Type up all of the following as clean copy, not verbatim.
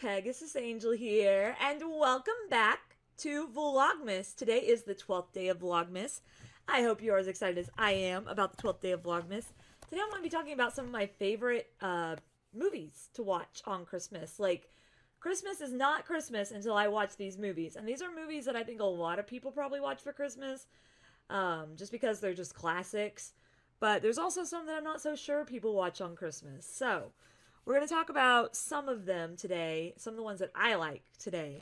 Pegasusangel here, and welcome back to Vlogmas. Today is the 12th day of Vlogmas. I hope you are as excited as I am about the 12th day of Vlogmas. Today I'm going to be talking about some of my favorite movies to watch on Christmas. Like, Christmas is not Christmas until I watch these movies. And these are movies that I think a lot of people probably watch for Christmas, just because they're just classics. But there's also some that I'm not so sure people watch on Christmas. So, we're going to talk about some of them today, some of the ones that I like today.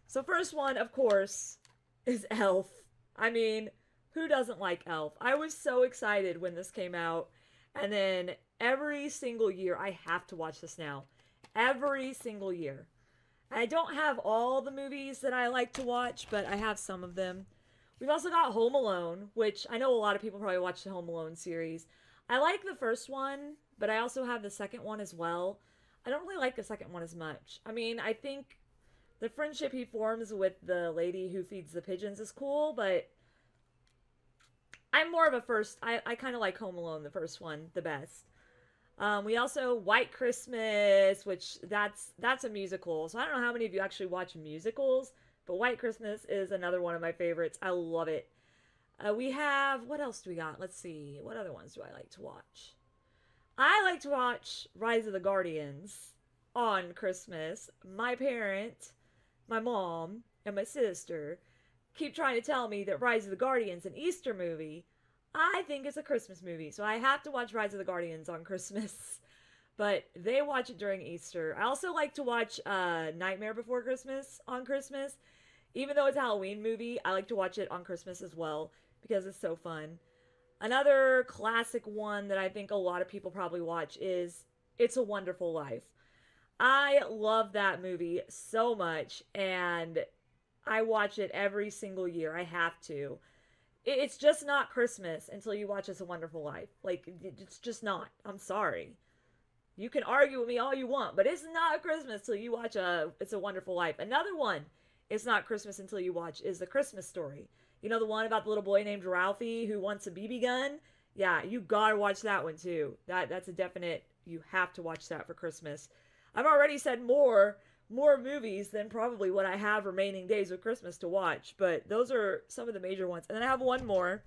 So first one, of course, is Elf. I mean, who doesn't like Elf? I was so excited when this came out, and then every single year, I have to watch this now. Every single year. I don't have all the movies that I like to watch, but I have some of them. We've also got Home Alone, which I know a lot of people probably watch the Home Alone series. I like the first one, but I also have the second one as well. I don't really like the second one as much. I mean, I think the friendship he forms with the lady who feeds the pigeons is cool, but I'm more of a first. I kind of like Home Alone, the first one, the best. We also White Christmas, which that's a musical. So I don't know how many of you actually watch musicals, but White Christmas is another one of my favorites. I love it. We have, what else do we got? Let's see. What other ones do I like to watch? I like to watch Rise of the Guardians on Christmas. My parent, my mom, and my sister keep trying to tell me that Rise of the Guardians, an Easter movie, I think it's a Christmas movie. So I have to watch Rise of the Guardians on Christmas. But they watch it during Easter. I also like to watch Nightmare Before Christmas on Christmas. Even though it's a Halloween movie, I like to watch it on Christmas as well because it's so fun. Another classic one that I think a lot of people probably watch is It's a Wonderful Life. I love that movie so much, and I watch it every single year. I have to. It's just not Christmas until you watch It's a Wonderful Life. Like, it's just not. I'm sorry. You can argue with me all you want, but it's not Christmas till you watch It's a Wonderful Life. Another one, it's not Christmas until you watch, is The Christmas Story. You know, the one about the little boy named Ralphie who wants a BB gun? Yeah, you gotta watch that one too. That's a definite, you have to watch that for Christmas. I've already said more movies than probably what I have remaining days of Christmas to watch, but those are some of the major ones. And then I have one more,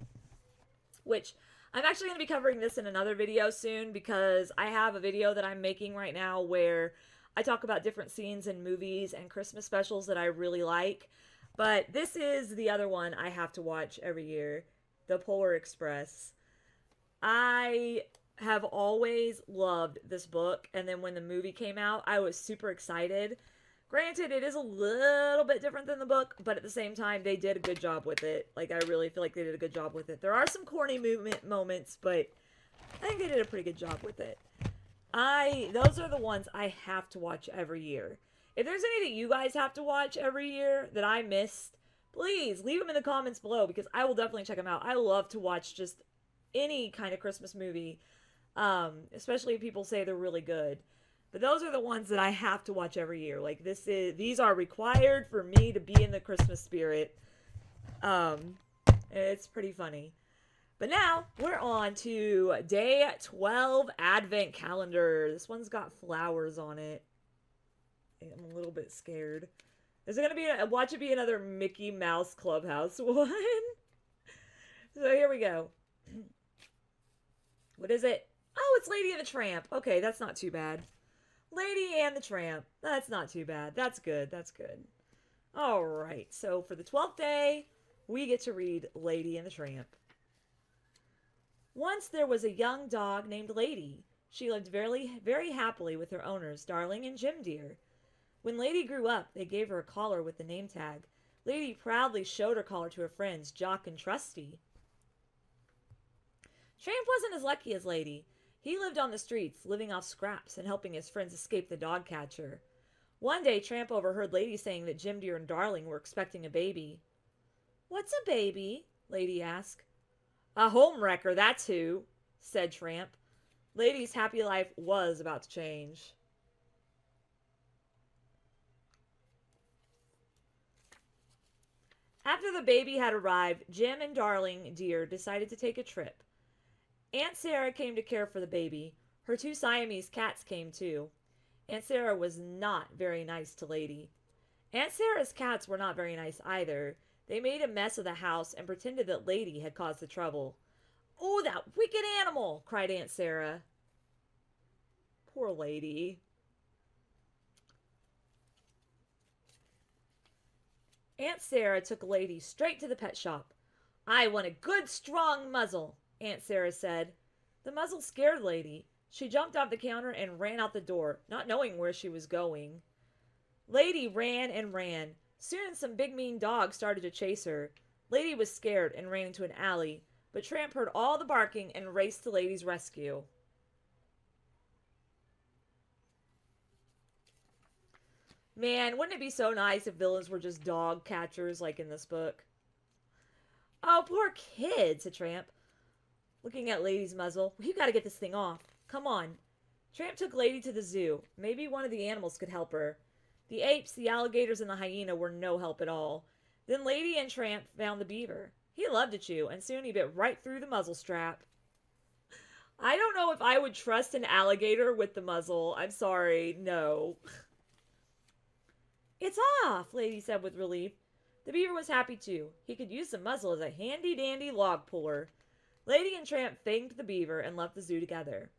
which I'm actually going to be covering this in another video soon because I have a video that I'm making right now where I talk about different scenes in movies and Christmas specials that I really like. But this is the other one I have to watch every year, The Polar Express. I have always loved this book, and then when the movie came out, I was super excited. Granted, it is a little bit different than the book, but at the same time, they did a good job with it. Like, I really feel like they did a good job with it. There are some corny moments, but I think they did a pretty good job with it. Those are the ones I have to watch every year. If there's any that you guys have to watch every year that I missed, please leave them in the comments below because I will definitely check them out. I love to watch just any kind of Christmas movie, especially if people say they're really good. But those are the ones that I have to watch every year. Like, these are required for me to be in the Christmas spirit. It's pretty funny. But now we're on to day 12 Advent Calendar. This one's got flowers on it. I'm a little bit scared. Is it going to be, watch it be another Mickey Mouse Clubhouse one? So here we go. What is it? Oh, it's Lady and the Tramp. Okay, that's not too bad. Lady and the Tramp. That's not too bad. That's good. That's good. All right. So for the 12th day, we get to read Lady and the Tramp. Once there was a young dog named Lady. She lived very, very happily with her owners, Darling and Jim Dear. When Lady grew up, they gave her a collar with the name tag. Lady proudly showed her collar to her friends, Jock and Trusty. Tramp wasn't as lucky as Lady. He lived on the streets, living off scraps and helping his friends escape the dog catcher. One day, Tramp overheard Lady saying that Jim Dear and Darling were expecting a baby. "What's a baby?" Lady asked. "A home wrecker, that's who," said Tramp. Lady's happy life was about to change. After the baby had arrived, Jim and Darling Dear decided to take a trip. Aunt Sarah came to care for the baby. Her two Siamese cats came too. Aunt Sarah was not very nice to Lady. Aunt Sarah's cats were not very nice either. They made a mess of the house and pretended that Lady had caused the trouble. "Oh, that wicked animal!" cried Aunt Sarah. Poor Lady. Aunt Sarah took Lady straight to the pet shop. "I want a good strong muzzle," Aunt Sarah said. The muzzle scared Lady. She jumped off the counter and ran out the door, not knowing where she was going. Lady ran and ran. Soon some big mean dogs started to chase her. Lady was scared and ran into an alley, but Tramp heard all the barking and raced to Lady's rescue. Man, wouldn't it be so nice if villains were just dog catchers like in this book? "Oh, poor kid," said Tramp, looking at Lady's muzzle. "You gotta get this thing off. Come on." Tramp took Lady to the zoo. Maybe one of the animals could help her. The apes, the alligators, and the hyena were no help at all. Then Lady and Tramp found the beaver. He loved to chew, and soon he bit right through the muzzle strap. I don't know if I would trust an alligator with the muzzle. I'm sorry, no. "It's off," Lady said with relief. The beaver was happy too. He could use the muzzle as a handy-dandy log puller. Lady and Tramp thanked the beaver and left the zoo together.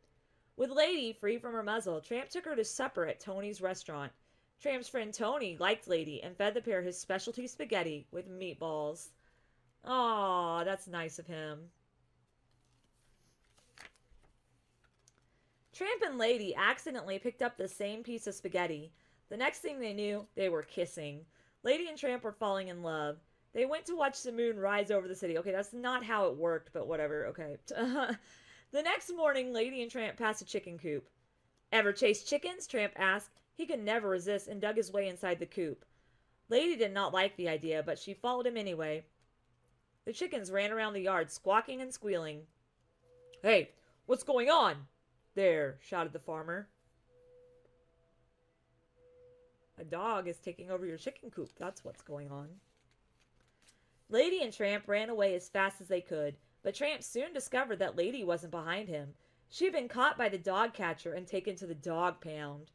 With Lady free from her muzzle, Tramp took her to supper at Tony's restaurant. Tramp's friend Tony liked Lady and fed the pair his specialty spaghetti with meatballs. Aw, that's nice of him. Tramp and Lady accidentally picked up the same piece of spaghetti. The next thing they knew, they were kissing. Lady and Tramp were falling in love. They went to watch the moon rise over the city. Okay, that's not how it worked, but whatever. Okay. The next morning, Lady and Tramp passed a chicken coop. "Ever chase chickens?" Tramp asked. He could never resist and dug his way inside the coop. Lady did not like the idea, but she followed him anyway. The chickens ran around the yard, squawking and squealing. "Hey, what's going on there?" shouted the farmer. "A dog is taking over your chicken coop. That's what's going on." Lady and Tramp ran away as fast as they could, but Tramp soon discovered that Lady wasn't behind him. She had been caught by the dog catcher and taken to the dog pound.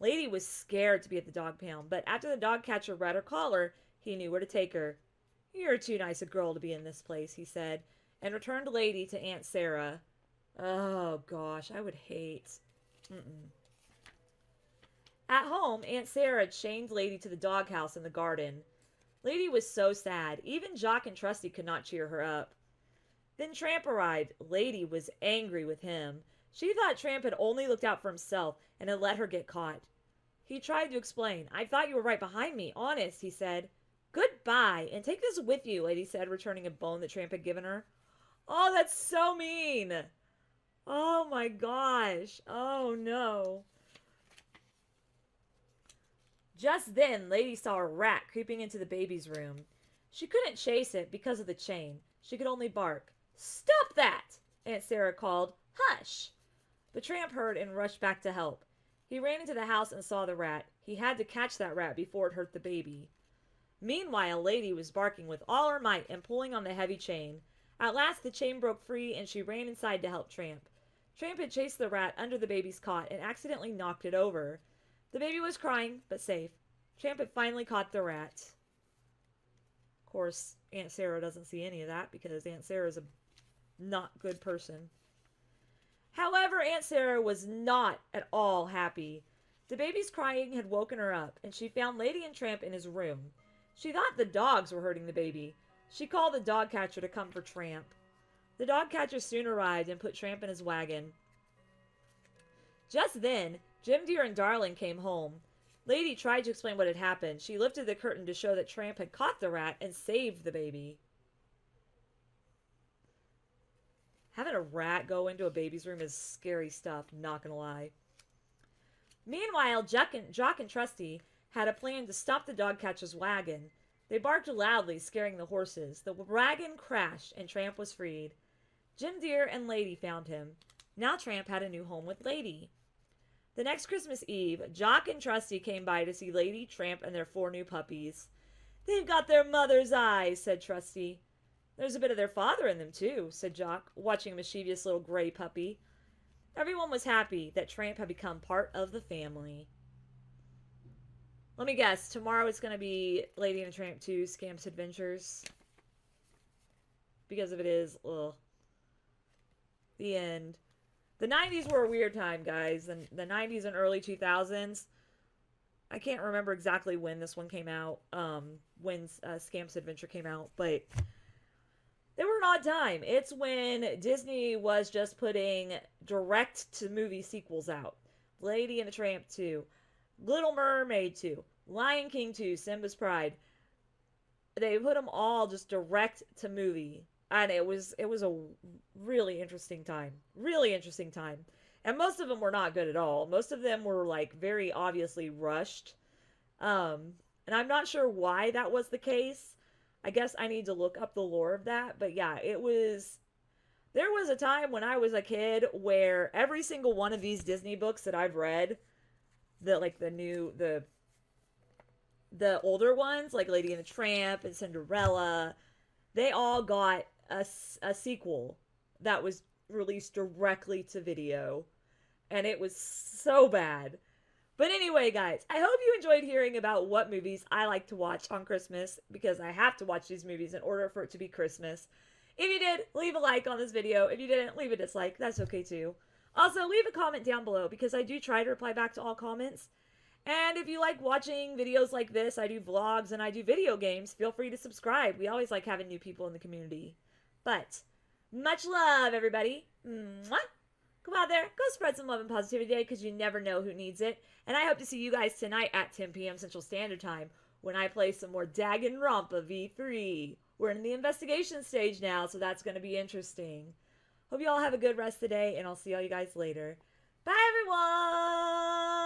Lady was scared to be at the dog pound, but after the dog catcher read her collar, he knew where to take her. "You're too nice a girl to be in this place," he said, and returned Lady to Aunt Sarah. Oh, gosh, I would hate. At home, Aunt Sarah chained Lady to the doghouse in the garden. Lady was so sad. Even Jock and Trusty could not cheer her up. Then Tramp arrived. Lady was angry with him. She thought Tramp had only looked out for himself and had let her get caught. He tried to explain. "I thought you were right behind me, honest," he said. "Goodbye, and take this with you," Lady said, returning a bone that Tramp had given her. Oh, that's so mean. Oh my gosh. Oh no. Just then, Lady saw a rat creeping into the baby's room. She couldn't chase it because of the chain. She could only bark. "Stop that!" Aunt Sarah called. "Hush!" The tramp heard and rushed back to help. He ran into the house and saw the rat. He had to catch that rat before it hurt the baby. Meanwhile, Lady was barking with all her might and pulling on the heavy chain. At last, the chain broke free and she ran inside to help Tramp. Tramp had chased the rat under the baby's cot and accidentally knocked it over. The baby was crying, but safe. Tramp had finally caught the rat. Of course, Aunt Sarah doesn't see any of that because Aunt Sarah's a not good person. However, Aunt Sarah was not at all happy. The baby's crying had woken her up, and she found Lady and Tramp in his room. She thought the dogs were hurting the baby. She called the dog catcher to come for Tramp. The dog catcher soon arrived and put Tramp in his wagon. Just then, Jim Deer and Darling came home. Lady tried to explain what had happened. She lifted the curtain to show that Tramp had caught the rat and saved the baby. Having a rat go into a baby's room is scary stuff, not gonna lie. Meanwhile, Jock and Trusty had a plan to stop the dog catcher's wagon. They barked loudly, scaring the horses. The wagon crashed, and Tramp was freed. Jim Deer and Lady found him. Now Tramp had a new home with Lady. The next Christmas Eve, Jock and Trusty came by to see Lady, Tramp, and their 4 new puppies. "They've got their mother's eyes," said Trusty. "There's a bit of their father in them, too," said Jock, watching a mischievous little gray puppy. Everyone was happy that Tramp had become part of the family. Let me guess. Tomorrow it's going to be Lady and the Tramp 2 Scamps Adventures. Because if it is, ugh. The end. The 90s were a weird time, guys. The 90s and early 2000s. I can't remember exactly when this one came out. When Scamps Adventure came out. But they were an odd time. It's when Disney was just putting direct-to-movie sequels out. Lady and the Tramp 2. Little Mermaid 2, Lion King 2, Simba's Pride. They put them all just direct to movie, and it was a really interesting time. Really interesting time. And most of them were not good at all. Most of them were like very obviously rushed. And I'm not sure why that was the case. I guess I need to look up the lore of that, but yeah, it was there was a time when I was a kid where every single one of these Disney books that I've read, the older ones, like Lady and the Tramp and Cinderella, they all got a sequel that was released directly to video, and it was so bad. But anyway, guys, I hope you enjoyed hearing about what movies I like to watch on Christmas, because I have to watch these movies in order for it to be Christmas. If you did, leave a like on this video. If you didn't, leave a dislike. That's okay too. Also, leave a comment down below, because I do try to reply back to all comments. And if you like watching videos like this, I do vlogs and I do video games, feel free to subscribe. We always like having new people in the community. But, much love, everybody. Mwah! Go out there, go spread some love and positivity today, because you never know who needs it. And I hope to see you guys tonight at 10 p.m. Central Standard Time, when I play some more Danganronpa V3. We're in the investigation stage now, so that's going to be interesting. Hope you all have a good rest of the day, and I'll see all you guys later. Bye, everyone!